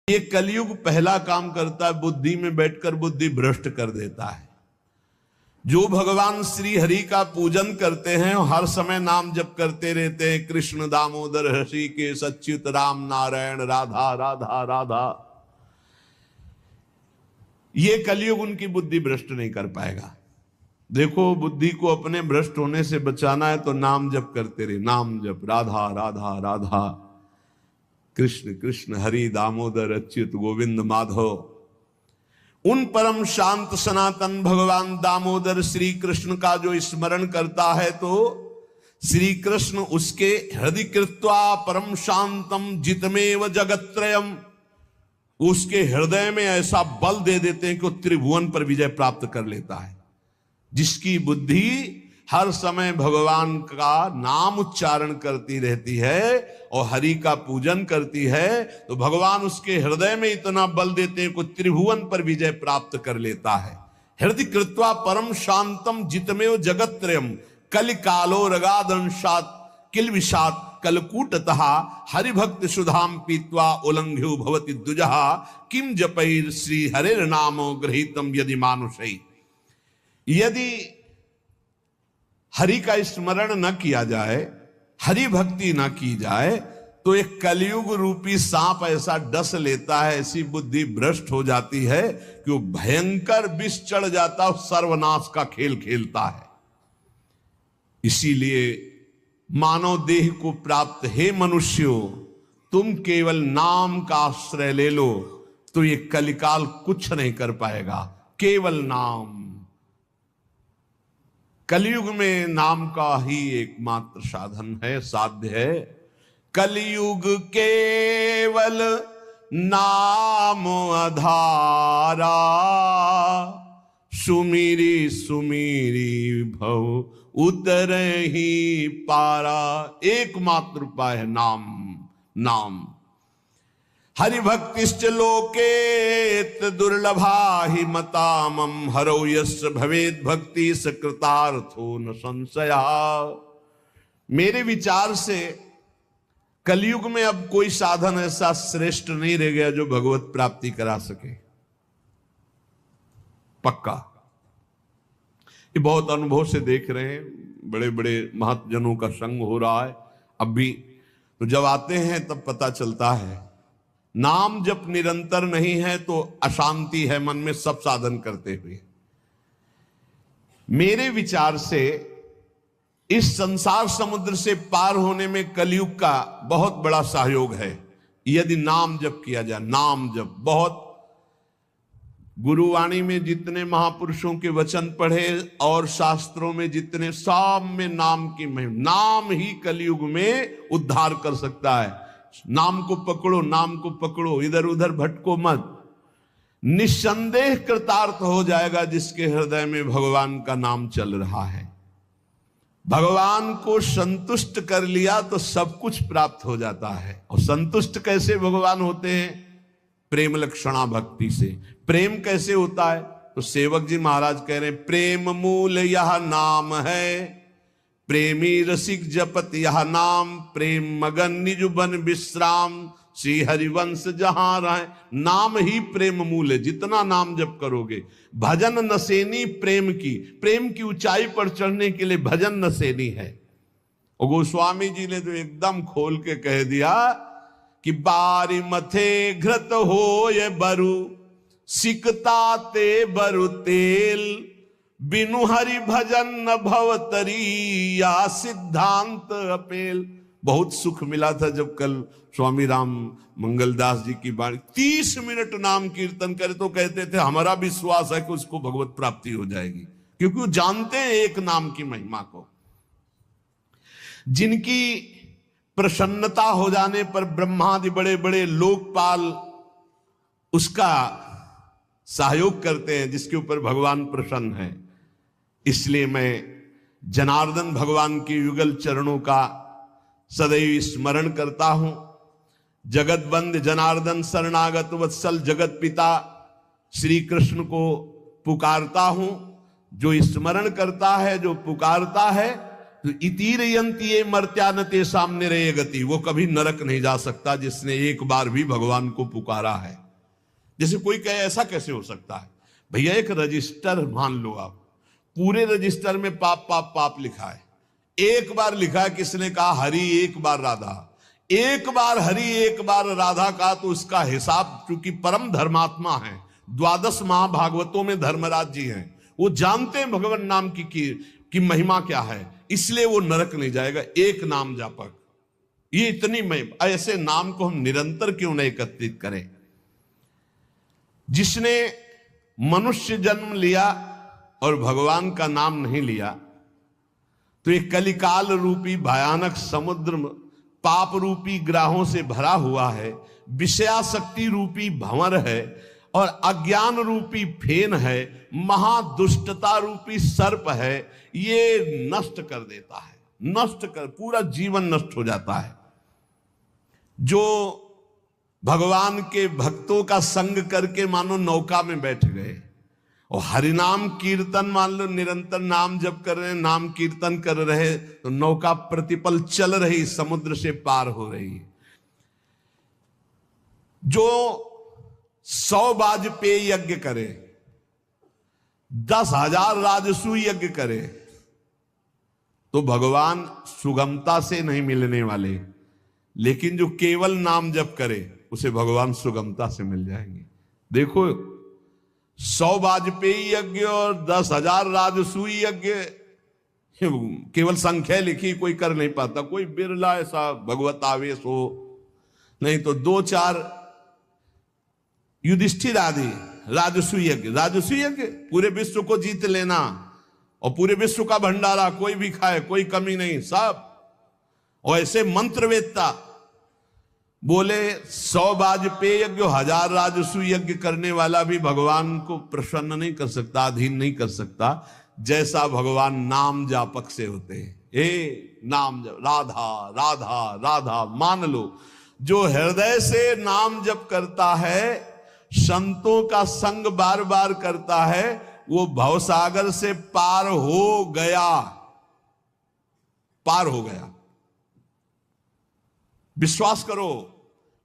ये कलयुग पहला काम करता है, बुद्धि में बैठकर बुद्धि भ्रष्ट कर देता है। जो भगवान श्री हरि का पूजन करते हैं, हर समय नाम जप करते रहते हैं, कृष्ण दामोदर ऋषिकेश अच्युत राम नारायण राधा राधा राधा, ये कलयुग उनकी बुद्धि भ्रष्ट नहीं कर पाएगा। देखो, बुद्धि को अपने भ्रष्ट होने से बचाना है तो नाम जप करते रहे, नाम जप, राधा राधा राधा, कृष्ण कृष्ण हरि दामोदर अच्युत गोविंद माधव। उन परम शांत सनातन भगवान दामोदर श्री कृष्ण का जो स्मरण करता है तो श्री कृष्ण उसके हृदय कृत्वा परम शांतम जितमेव जगत्त्रयम, उसके हृदय में ऐसा बल दे देते हैं कि वो त्रिभुवन पर विजय प्राप्त कर लेता है। जिसकी बुद्धि हर समय भगवान का नाम उच्चारण करती रहती है और हरि का पूजन करती है, तो भगवान उसके हृदय में इतना बल देते हैं कि त्रिभुवन पर विजय प्राप्त कर लेता है। हृदय कृत्वा परम शांतम जितमेव जगत्त्रयम कलि कालो रगादंशात किल विषात कलकूटतः हरिभक्त सुधाम पीत्वा उल्लंघ्यो भवति द्विजः किम जपैर श्री हरेर नामो गृहीतम यदि मानुषै। यदि हरि का स्मरण न किया जाए, हरि भक्ति न की जाए, तो एक कलयुग रूपी सांप ऐसा डस लेता है, ऐसी बुद्धि भ्रष्ट हो जाती है कि वो भयंकर विष चढ़ जाता है, सर्वनाश का खेल खेलता है। इसीलिए मानव देह को प्राप्त हे मनुष्यों, तुम केवल नाम का आश्रय ले लो तो ये कलिकाल कुछ नहीं कर पाएगा। केवल नाम, कलयुग में नाम का ही एकमात्र साधन है, साध्य है। कलयुग केवल नाम आधारा, सुमिरी सुमिरी भव उतर ही पारा। एकमात्र उपाय है नाम, नाम। हरिभक्तिश्च लोकेत दुर्लभा हि मतामम, हरो यस्य भवेद भक्ति सकृतार्थो न संशया। मेरे विचार से कलयुग में अब कोई साधन ऐसा श्रेष्ठ नहीं रह गया जो भगवत प्राप्ति करा सके। पक्का, ये बहुत अनुभव से देख रहे हैं, बड़े बड़े महतजनों का संग हो रहा है अब भी। तो जब आते हैं तब पता चलता है नाम जब निरंतर नहीं है तो अशांति है मन में, सब साधन करते हुए। मेरे विचार से इस संसार समुद्र से पार होने में कलयुग का बहुत बड़ा सहयोग है, यदि नाम जप किया जाए। नाम जप बहुत, गुरुवाणी में जितने महापुरुषों के वचन पढ़े और शास्त्रों में जितने, सब में नाम की महिमा। नाम ही कलयुग में उद्धार कर सकता है। नाम को पकड़ो, नाम को पकड़ो, इधर उधर भटको मत। निस्संदेह कृतार्थ हो जाएगा जिसके हृदय में भगवान का नाम चल रहा है। भगवान को संतुष्ट कर लिया तो सब कुछ प्राप्त हो जाता है। और संतुष्ट कैसे भगवान होते हैं? प्रेम लक्षणा भक्ति से। प्रेम कैसे होता है? तो सेवक जी महाराज कह रहे हैं, प्रेम मूल यह नाम है, प्रेमी रसिक जपत यह नाम, प्रेम मगन निज बन विश्राम, श्री हरिवंश जहां रहे। नाम ही प्रेम मूल है। जितना नाम जप करोगे, भजन नसेनी प्रेम की, प्रेम की ऊंचाई पर चढ़ने के लिए भजन नसेनी है। और गोस्वामी जी ने तो एकदम खोल के कह दिया कि बारी मथे घृत हो ये बरु, सिकता ते बरु तेल, बिनु हरि भजन न भवतरी या सिद्धांत अपेल। बहुत सुख मिला था जब कल स्वामी राम मंगलदास जी की बाणी 30 मिनट नाम कीर्तन करे तो कहते थे हमारा विश्वास है कि उसको भगवत प्राप्ति हो जाएगी, क्योंकि वो जानते हैं एक नाम की महिमा को। जिनकी प्रसन्नता हो जाने पर ब्रह्मादि बड़े बड़े लोकपाल उसका सहयोग करते हैं, जिसके ऊपर भगवान प्रसन्न है। इसलिए मैं जनार्दन भगवान के युगल चरणों का सदैव स्मरण करता हूं। जगत बंद जनार्दन शरणागत वत्सल जगत पिता श्री कृष्ण को पुकारता हूं। जो स्मरण करता है, जो पुकारता है, तो इतीरयंती ये मर्त्यानते सामने रहे गति, वो कभी नरक नहीं जा सकता जिसने एक बार भी भगवान को पुकारा है। जैसे कोई कहे ऐसा कैसे हो सकता है, भैया एक रजिस्टर मान लो आप, पूरे रजिस्टर में पाप पाप पाप लिखा है, एक बार लिखा है किसने कहा हरि एक बार राधा, एक बार हरि एक बार राधा का, तो उसका हिसाब, चूंकि परम धर्मात्मा है, 12 महाभागवतों में धर्मराज जी हैं, वो जानते हैं भगवान नाम की महिमा क्या है, इसलिए वो नरक नहीं जाएगा। एक नाम जापक, ये इतनी महिमा, ऐसे नाम को हम निरंतर क्यों नहीं एकत्रित करें। जिसने मनुष्य जन्म लिया और भगवान का नाम नहीं लिया, तो ये कलिकाल रूपी भयानक समुद्र पाप रूपी ग्राहों से भरा हुआ है, विषयाशक्ति रूपी भंवर है, और अज्ञान रूपी फेन है, महादुष्टता रूपी सर्प है, ये नष्ट कर देता है, नष्ट कर, पूरा जीवन नष्ट हो जाता है। जो भगवान के भक्तों का संग करके मानो नौका में बैठ गए और हरिनाम कीर्तन, मान लो निरंतर नाम जप कर रहे हैं, नाम कीर्तन कर रहे, तो नौका प्रतिपल चल रही, समुद्र से पार हो रही है। जो 100 वाजपेयी यज्ञ करे, 10,000 राजसू यज्ञ करे, तो भगवान सुगमता से नहीं मिलने वाले, लेकिन जो केवल नाम जप करे उसे भगवान सुगमता से मिल जाएंगे। देखो 100 वाजपेयी यज्ञ और 10,000 राजसूय यज्ञ, केवल संख्या लिखी, कोई कर नहीं पाता, कोई बिरला ऐसा भगवत आवेश हो, नहीं तो 2-4 युधिष्ठिर आदि राजसूय यज्ञ, राजसूय यज्ञ पूरे विश्व को जीत लेना, और पूरे विश्व का भंडारा कोई भी खाए, कोई कमी नहीं, सब। और ऐसे मंत्रवेत्ता बोले 100 वाजपेयी यज्ञ, 1000 राजसूय यज्ञ करने वाला भी भगवान को प्रसन्न नहीं कर सकता, अधीन नहीं कर सकता, जैसा भगवान नाम जापक से होते हैं। नाम जप, राधा राधा राधा, मान लो जो हृदय से नाम जप करता है, संतों का संग बार बार करता है, वो भवसागर से पार हो गया, पार हो गया। विश्वास करो,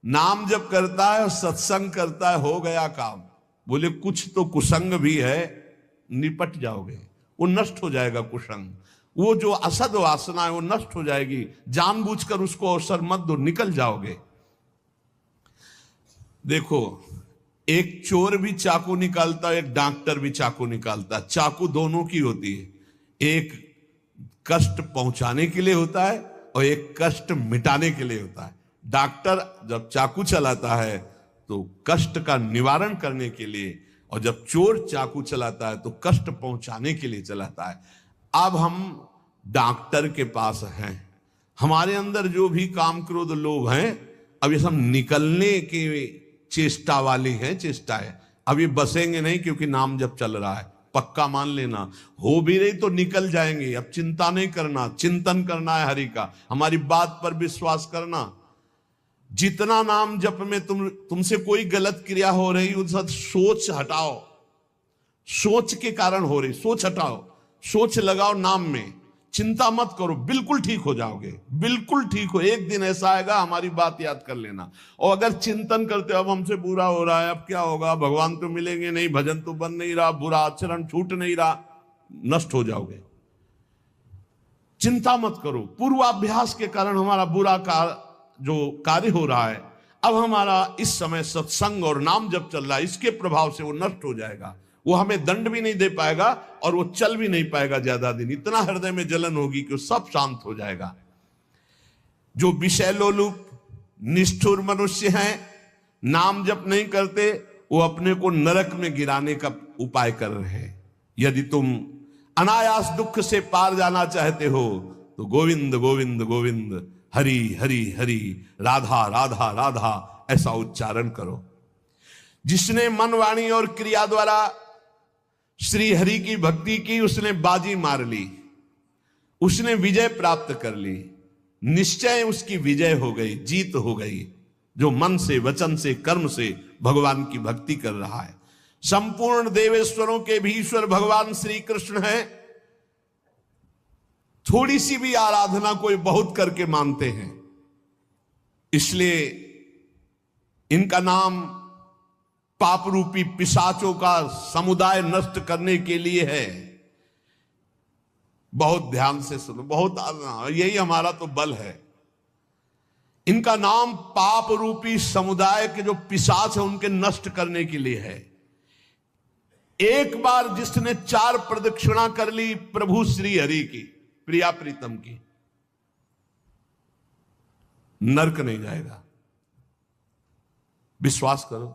नाम जप करता है और सत्संग करता है, हो गया काम। बोले कुछ तो कुसंग भी है, निपट जाओगे, वो नष्ट हो जाएगा कुसंग, वो जो असद वासना है वो नष्ट हो जाएगी, जानबूझकर उसको अवसर मत दो, निकल जाओगे। देखो एक चोर भी चाकू निकालता है, एक डॉक्टर भी चाकू निकालता है, चाकू दोनों की होती है, एक कष्ट पहुंचाने के लिए होता है और एक कष्ट मिटाने के लिए होता है। डॉक्टर जब चाकू चलाता है तो कष्ट का निवारण करने के लिए, और जब चोर चाकू चलाता है तो कष्ट पहुंचाने के लिए चलाता है। अब हम डॉक्टर के पास हैं, हमारे अंदर जो भी काम क्रोध लोभ हैं, अब ये सब निकलने की चेष्टा वाली है, चेष्टा है। अब ये बसेंगे नहीं, क्योंकि नाम जब चल रहा है, पक्का मान लेना। हो भी रही तो निकल जाएंगे। अब चिंता नहीं करना, चिंतन करना है हरि का, हमारी बात पर विश्वास करना। जितना नाम जप में तुमसे कोई गलत क्रिया हो रही, उस सोच हटाओ, सोच के कारण हो रही, सोच हटाओ, सोच लगाओ नाम में, चिंता मत करो, बिल्कुल ठीक हो जाओगे, बिल्कुल ठीक हो। एक दिन ऐसा आएगा, हमारी बात याद कर लेना। और अगर चिंतन करते अब हमसे बुरा हो रहा है, अब क्या होगा, भगवान तो मिलेंगे नहीं, भजन तो बन नहीं रहा, बुरा आचरण छूट नहीं रहा, नष्ट हो जाओगे। चिंता मत करो, पूर्वाभ्यास के कारण हमारा बुरा जो कार्य हो रहा है, अब हमारा इस समय सत्संग और नाम जब चल रहा है, इसके प्रभाव से वो नष्ट हो जाएगा। वो हमें दंड भी नहीं दे पाएगा और वो चल भी नहीं पाएगा ज्यादा दिन। इतना हृदय में जलन होगी कि वो सब शांत हो जाएगा। जो विषय लोलुप निष्ठुर मनुष्य हैं, नाम जप नहीं करते, वो अपने को नरक में गिराने का उपाय कर रहे हैं। यदि तुम अनायास दुख से पार जाना चाहते हो तो गोविंद गोविंद गोविंद, हरि हरि हरि, राधा राधा राधा, ऐसा उच्चारण करो। जिसने मन वाणी और क्रिया द्वारा श्री हरि की भक्ति की, उसने बाजी मार ली, उसने विजय प्राप्त कर ली, निश्चय उसकी विजय हो गई, जीत हो गई। जो मन से, वचन से, कर्म से भगवान की भक्ति कर रहा है। संपूर्ण देवेश्वरों के भी ईश्वर भगवान श्री कृष्ण हैं। थोड़ी सी भी आराधना कोई बहुत करके मानते हैं, इसलिए इनका नाम पाप रूपी पिशाचों का समुदाय नष्ट करने के लिए है। बहुत ध्यान से सुनो, बहुत यही हमारा तो बल है। इनका नाम पाप रूपी समुदाय के जो पिशाच है उनके नष्ट करने के लिए है। एक बार जिसने 4 प्रदक्षिणा कर ली प्रभु श्री हरि की, प्रिया प्रीतम की, नरक नहीं जाएगा। विश्वास करो,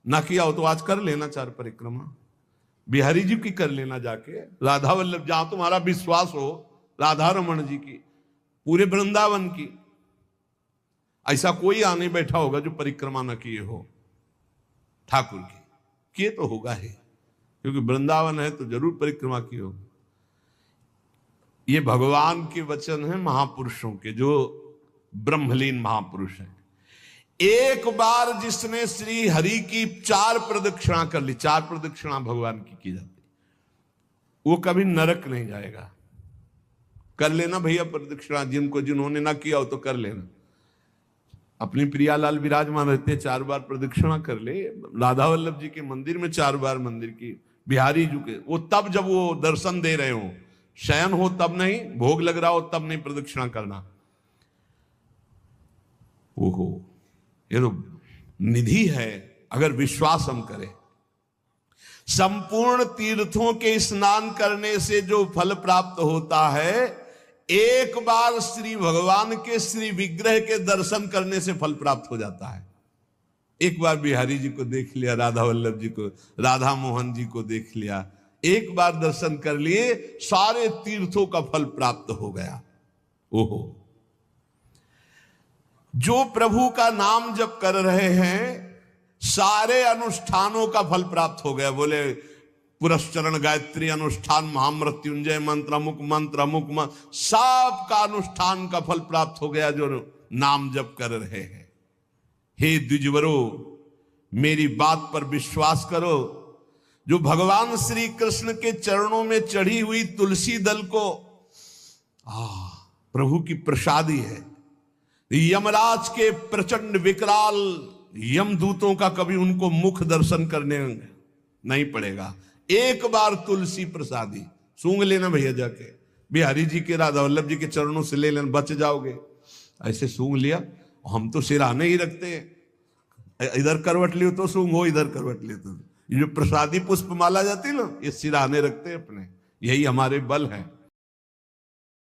ना किया हो तो आज कर लेना 4 परिक्रमा, बिहारी जी की कर लेना जाके, राधा वल्लभ, जहां तुम्हारा विश्वास हो, राधा रमन जी की, पूरे वृंदावन की। ऐसा कोई आने बैठा होगा जो परिक्रमा न किए हो ठाकुर की, किए तो होगा ही, क्योंकि वृंदावन है तो जरूर परिक्रमा की होगी। ये भगवान के वचन है महापुरुषों के, जो ब्रह्मलीन महापुरुष हैं। एक बार जिसने श्री हरि की 4 प्रदक्षिणा कर ली, 4 प्रदक्षिणा भगवान की जाती, वो कभी नरक नहीं जाएगा। कर लेना भैया प्रदक्षिणा, जिन्होंने ना किया हो तो कर लेना। अपनी प्रियालाल विराजमान रहते 4 बार प्रदक्षिणा कर ले, राधा वल्लभ जी के मंदिर में 4 बार मंदिर की, बिहारी जी के, वो तब जब वो दर्शन दे रहे हो, शयन हो तब नहीं, भोग लग रहा हो तब नहीं प्रदक्षिणा करना। ओहो, ये तो निधि है अगर विश्वास हम करें। संपूर्ण तीर्थों के स्नान करने से जो फल प्राप्त होता है, एक बार श्री भगवान के श्री विग्रह के दर्शन करने से फल प्राप्त हो जाता है। एक बार बिहारी जी को देख लिया, राधा वल्लभ जी को, राधा मोहन जी को देख लिया, एक बार दर्शन कर लिए, सारे तीर्थों का फल प्राप्त हो गया। ओहो, जो प्रभु का नाम जप कर रहे हैं, सारे अनुष्ठानों का फल प्राप्त हो गया। बोले पुरस्चरण, गायत्री अनुष्ठान, महामृत्युंजय मंत्र, अमुक मंत्र, अमुक मंत्र, सब का अनुष्ठान का फल प्राप्त हो गया जो नाम जप कर रहे हैं। हे द्विजवरो, मेरी बात पर विश्वास करो। जो भगवान श्री कृष्ण के चरणों में चढ़ी हुई तुलसी दल को प्रभु की प्रसादी है। यमराज के प्रचंड विकराल यमदूतों का कभी उनको मुख दर्शन करने नहीं पड़ेगा। एक बार तुलसी प्रसादी सूंघ लेना भैया, जाके बिहारी जी के, राधा वल्लभ जी के चरणों से ले लेना, बच जाओगे। ऐसे सूंघ लिया, हम तो सिराने ही रखते हैं, इधर करवट लियो तो सूंघो, इधर करवट लियो तो। ये जो प्रसादी पुष्प माला जाती है ना, ये सिराने रखते हैं अपने, यही हमारे बल है।